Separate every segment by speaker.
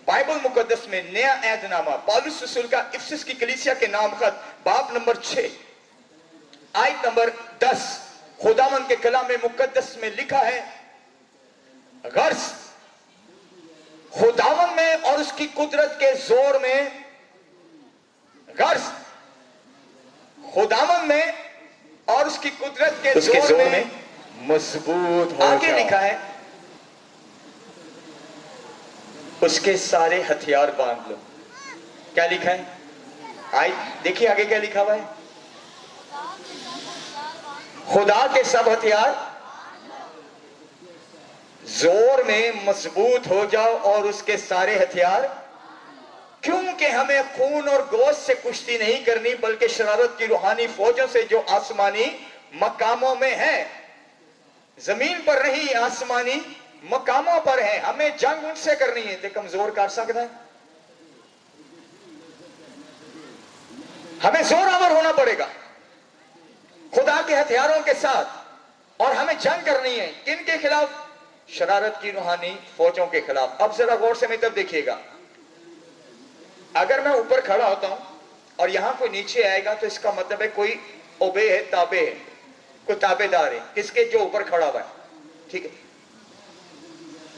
Speaker 1: Bible मुकद्दस में नया ऐहदनामा पौलुस रसूल का इफिसस की कलीसिया के नाम खत बाब नंबर 6 आयत नंबर 10 खुदावंद के कलाम मुकद्दस में लिखा है, गर्ज खुदावंद में और उसकी कुदरत के जोर में, गर्ज खुदावंद में और उसकी कुदरत के जोर में मजबूत हो जाओ। आगे लिखा है, उसके सारे हथियार बांध लो। क्या लिखा है? आई देखिए आगे क्या लिखा हुआ है, खुदा के सब हथियार जोर में मजबूत हो जाओ और उसके सारे हथियार, क्योंकि हमें खून और गोश्त से कुश्ती नहीं करनी बल्कि शरारत की रूहानी फौजों से जो आसमानी मकामों में है। जमीन पर नहीं, आसमानी मकामों पर है। हमें जंग उनसे करनी है ते कमजोर कर सकता है। हमें जोरावर होना पड़ेगा खुदा के हथियारों के साथ, और हमें जंग करनी है किन के खिलाफ? शरारत की रूहानी फौजों के खिलाफ। अब जरा गौर से मेरी तरफ देखिएगा, अगर मैं ऊपर खड़ा होता हूं और यहां कोई नीचे आएगा तो इसका मतलब है कोई ओबे है, ताबे है, कोई ताबेदार है किसके? जो ऊपर खड़ा हुआ है, ठीक है।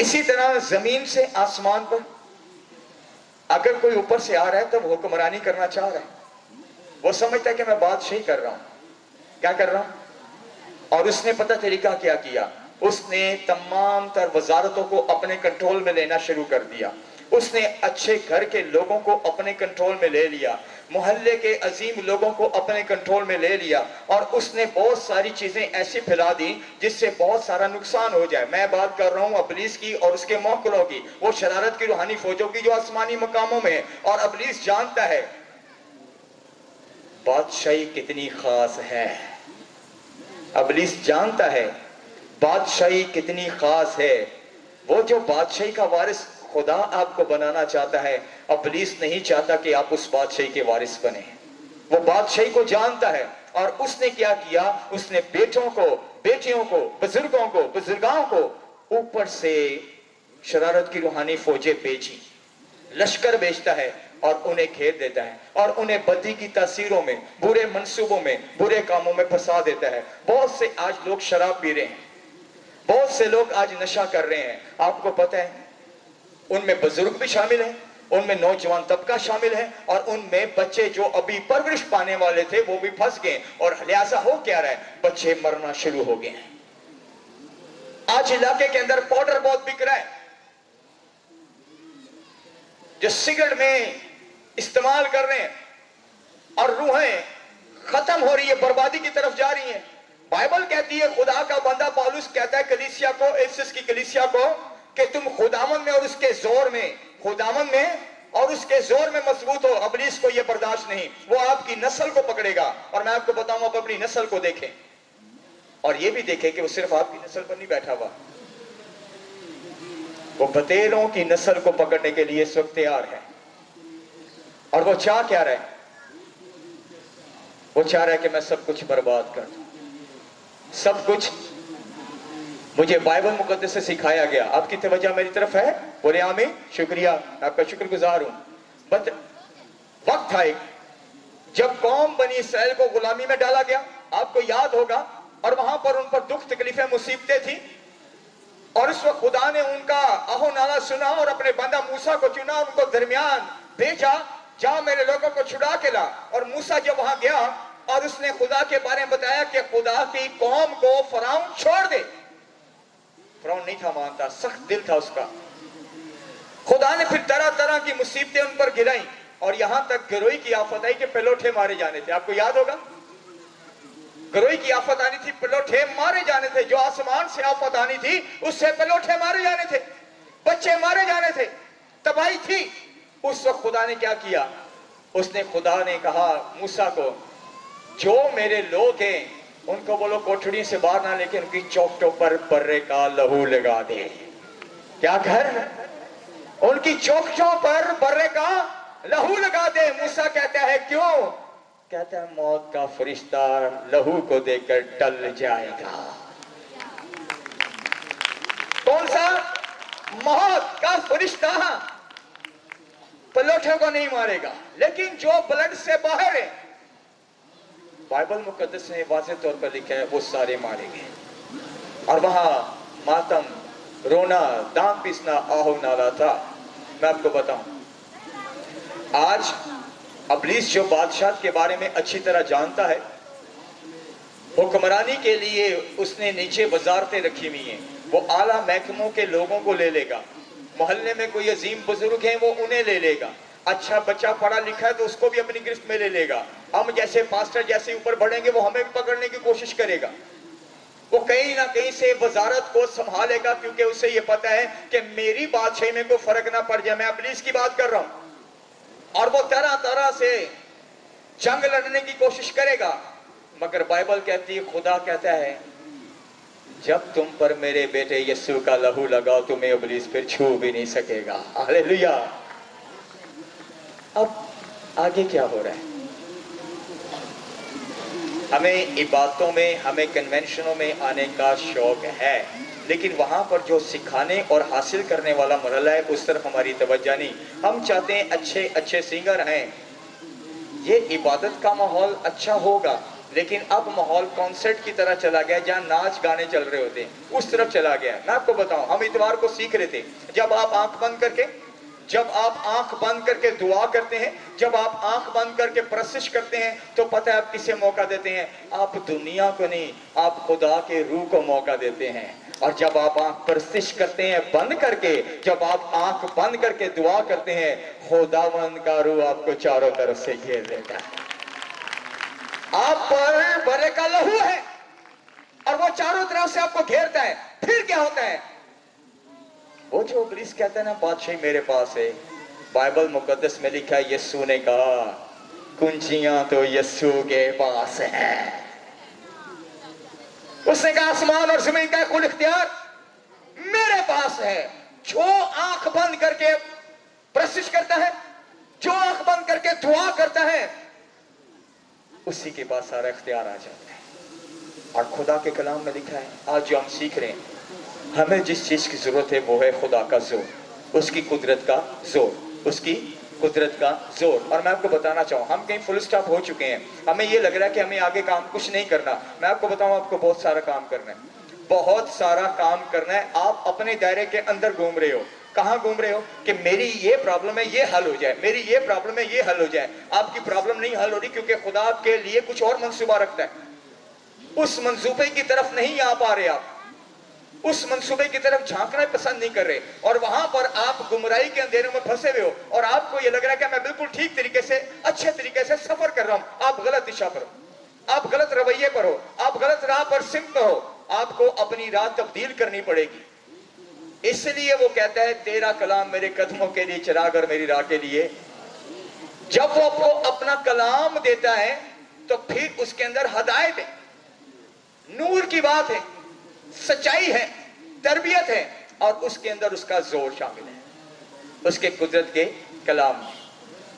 Speaker 1: इसी तरह जमीन से आसमान पर अगर कोई ऊपर से आ रहा है तो वो हुक्मरानी करना चाह रहा है, वो समझता है कि मैं बादशाही कर रहा हूं। क्या कर रहा हूं? और उसने पता तरीका क्या किया, उसने तमाम तर वजारतों को अपने कंट्रोल में लेना शुरू कर दिया। उसने अच्छे घर के लोगों को अपने कंट्रोल में ले लिया, मोहल्ले के अजीम लोगों को अपने कंट्रोल में ले लिया, और उसने बहुत सारी चीजें ऐसी फैला दी जिससे बहुत सारा नुकसान हो जाए। मैं बात कर रहा हूं अबलीस की और उसके मौकलों की, वो शरारत की रूहानी फौजों की जो आसमानी मकामों में है। और अबलीस जानता है बादशाही कितनी खास है, अबलीस जानता है बादशाही कितनी खास है। वो जो बादशाही का वारिस खुदा आपको बनाना चाहता है, अबलीस नहीं चाहता कि आप उस बादशाही के वारिस बने। वो बादशाही को जानता है, और उसने क्या किया, उसने बेटों को, बेटियों को, बुजुर्गों को, बुजुर्गाओं को ऊपर से शरारत की रूहानी फौजें भेजी, लश्कर भेजता है और उन्हें घेर देता है और उन्हें बदी की तासीरों में, बुरे मंसूबों में, बुरे कामों में फंसा देता है। बहुत से आज लोग शराब पी रहे हैं, बहुत से लोग आज नशा कर रहे हैं। आपको पता है उनमें बुजुर्ग भी शामिल हैं, उनमें नौजवान तबका शामिल है, और उनमें बच्चे जो अभी परवरिश पाने वाले थे वो भी फंस गए। और लिहाजा हो क्या रहा है, बच्चे मरना शुरू हो गए हैं। आज इलाके के अंदर पाउडर बहुत बिक रहा है, जो सिगरेट में इस्तेमाल कर रहे हैं, और रूहें खत्म हो रही है, बर्बादी की तरफ जा रही है। बाइबल कहती है, खुदा का बंदा पौलुस कहता है कलीसिया को, इफिसस की कलीसिया को, कि तुम खुदावंद में और उसके जोर में, खुदावंद में और उसके जोर में मजबूत हो। अबलीस को यह बर्दाश्त नहीं, वो आपकी नस्ल को पकड़ेगा। और मैं आपको बताऊं, आप अपनी नस्ल को देखें और यह भी देखें कि वो सिर्फ आपकी नस्ल पर नहीं बैठा हुआ, वो बतेरों की नस्ल को पकड़ने के लिए इस वक्त तैयार है। और वो चाह क्या रहा है? वो चाह रहा है कि मैं सब कुछ बर्बाद कर दूं, सब कुछ। मुझे बाइबल मुकद्दस से सिखाया गया। आपकी तवज्जो मेरी तरफ है? बोले आमीन। शुक्रिया, आपका शुक्रगुजार हूं। बट वक्त था एक जब कौम बनी इसराइल को गुलामी में डाला गया, आपको याद होगा, और वहां पर उन पर दुख तकलीफें मुसीबतें थी। और उस वक्त खुदा ने उनका आहो नाला सुना और अपने बंदा मूसा को चुना, उनको दरमियान भेजा, जा मेरे लोगों को छुड़ा के ला। और मूसा जब वहां गया और उसने खुदा के बारे में बताया कि खुदा की कौम को फराउन छोड़ दे, फराउन नहीं था मानता, सख्त दिल था उसका। खुदा ने फिर तरह तरह की मुसीबतें उन पर गिराई, और यहां तक गिरोही की आफत आई कि पिलोठे मारे जाने थे। आपको याद होगा, गिरोही की आफत आनी थी, पिलोठे मारे जाने थे। जो आसमान से आफत आनी थी उससे पिलोठे मारे जाने थे, बच्चे मारे जाने थे, तबाही थी। उस वक्त खुदा ने क्या किया? उसने, खुदा ने कहा मूसा को, जो मेरे लोग हैं उनको बोलो कोठड़ी से बाहर ना, लेकिन उनकी चौखटों पर बर्रे का लहू लगा दे। क्या कर? उनकी चौखटों पर बर्रे का लहू लगा दे। मूसा कहता है क्यों? कहता है मौत का फरिश्ता लहू को देकर टल जाएगा। कौन सा? मौत का फरिश्ता बैठे को नहीं मारेगा, लेकिन जो ब्लड से बाहर है, बाइबल मुकद्दस ने वाज़ेह तौर पर लिखा है, वो सारे मारेंगे। और वहां मातम, रोना, दांत पीसना, आहो नाला था। मैं आपको बताऊं, आज इब्लीस जो बादशाह के बारे में अच्छी तरह जानता है, हुक्मरानी के लिए उसने नीचे वजारतें रखी हुई हैं, वो आला महकमों के लोगों को ले लेगा, मोहल्ले में कोई अजीम बुजुर्ग हैं वो उन्हें ले लेगा, अच्छा बच्चा पढ़ा लिखा है तो उसको भी अपनी गिरफ्त में ले लेगा, हम जैसे पास्टर जैसे ऊपर बढ़ेंगे वो हमें पकड़ने की कोशिश करेगा, वो कहीं ना कहीं से वजारत को संभालेगा, क्योंकि उसे ये पता है कि मेरी बादशाही में कोई फर्क ना पड़ जाए। मैं इब्लीस की बात कर रहा हूं, और वो तरह तरह से जंग लड़ने की कोशिश करेगा, मगर बाइबल कहती है, खुदा कहता है, जब तुम पर मेरे बेटे यीशु का लहू लगाओ तुम्हें इब्लीस फिर छू भी नहीं सकेगा। हालेलुया। अब आगे क्या हो रहा है? हमें इबादतों में, हमें कन्वेंशनों में आने का शौक है, लेकिन वहां पर जो सिखाने और हासिल करने वाला मरहला है उस तरफ हमारी तवज्जो नहीं। हम चाहते हैं अच्छे अच्छे सिंगर हैं, ये इबादत का माहौल अच्छा होगा, लेकिन अब माहौल कॉन्सर्ट की तरह चला गया, जहां नाच गाने चल रहे होते हैं, उस तरफ चला गया। मैं आपको बताऊं, हम इतवार को सीख रहे थे, जब आप आंख बंद करके दुआ करते हैं, जब आप आंख बंद करके परस्तिश करते हैं, तो पता है आप किसे मौका देते हैं? आप दुनिया को नहीं, आप खुदा के रूह को मौका देते हैं। और जब आप आंख परस्तिश करते हैं बंद करके, जब आप आंख बंद करके दुआ करते हैं, खुदावंद का रूह आपको चारों तरफ से घेर लेता है। आप पर बरे का लहू है और वो चारों तरफ से आपको घेरता है। फिर क्या होता है? वो जो इब्लीस कहता है ना, बादशाही मेरे पास है, बाइबल मुकद्दस में लिखा है, यीशु ने कहा कुंजियां तो यीशु के पास है। उसने कहा आसमान और जमीन का कुल इख्तियार मेरे पास है। जो आंख बंद करके प्रशिश करता है, जो आंख बंद करके दुआ करता है, उसी के पास सारा इख्तियार आ जाता है। और खुदा के कलाम में लिखा है, आज जो हम सीख रहे हैं, हमें जिस चीज की जरूरत है वो है खुदा का जोर, उसकी कुदरत का जोर, उसकी कुदरत का जोर। और मैं आपको बताना चाहूँ, हम कहीं फुल स्टॉप हो चुके हैं, हमें ये लग रहा है कि हमें आगे काम कुछ नहीं करना। मैं आपको बताऊं, आपको बहुत सारा काम करना है, बहुत सारा काम करना है। आप अपने दायरे के अंदर घूम रहे हो। कहाँ घूम रहे हो? कि मेरी ये प्रॉब्लम है, ये हल हो जाए, मेरी ये प्रॉब्लम है, ये हल हो जाए। आपकी प्रॉब्लम नहीं हल हो रही, क्योंकि खुदा आपके लिए कुछ और मंसूबा रखता है। उस मंसूबे की तरफ नहीं आ पा रहे, आप उस मंसूबे की तरफ झांकना पसंद नहीं कर रहे, और वहां पर आप गुमराही के अंधेरे में फंसे हुए हो, और आपको यह लग रहा है कि मैं बिल्कुल ठीक तरीके से, अच्छे तरीके से सफर कर रहा हूं। आप गलत दिशा पर हो, आप गलत रवैये पर हो, आप गलत राह पर सिमट हो। आपको अपनी राह तब्दील करनी पड़ेगी। इसलिए वो कहता है, तेरा कलाम मेरे कदमों के लिए चिराग और मेरी राह के लिए। जब वो आपको अपना कलाम देता है तो फिर उसके अंदर हदायत है, नूर की बात है, सच्चाई है, तरबियत है, और उसके अंदर उसका जोर शामिल है, उसके कुदरत के कलाम में।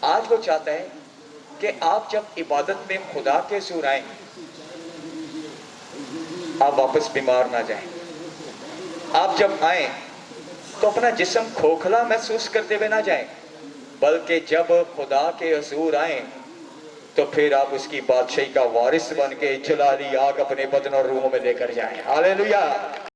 Speaker 1: आज वो चाहता है कि आप जब इबादत में खुदा के सुर आए, आप वापस बीमार ना जाएं। आप जब आए तो अपना जिस्म खोखला महसूस करते हुए ना जाएं, बल्कि जब खुदा के हजूर आए तो फिर आप उसकी बादशाही का वारिस बन के जलाली आग अपने बदन और रूहों में लेकर जाएं। हालेलुया।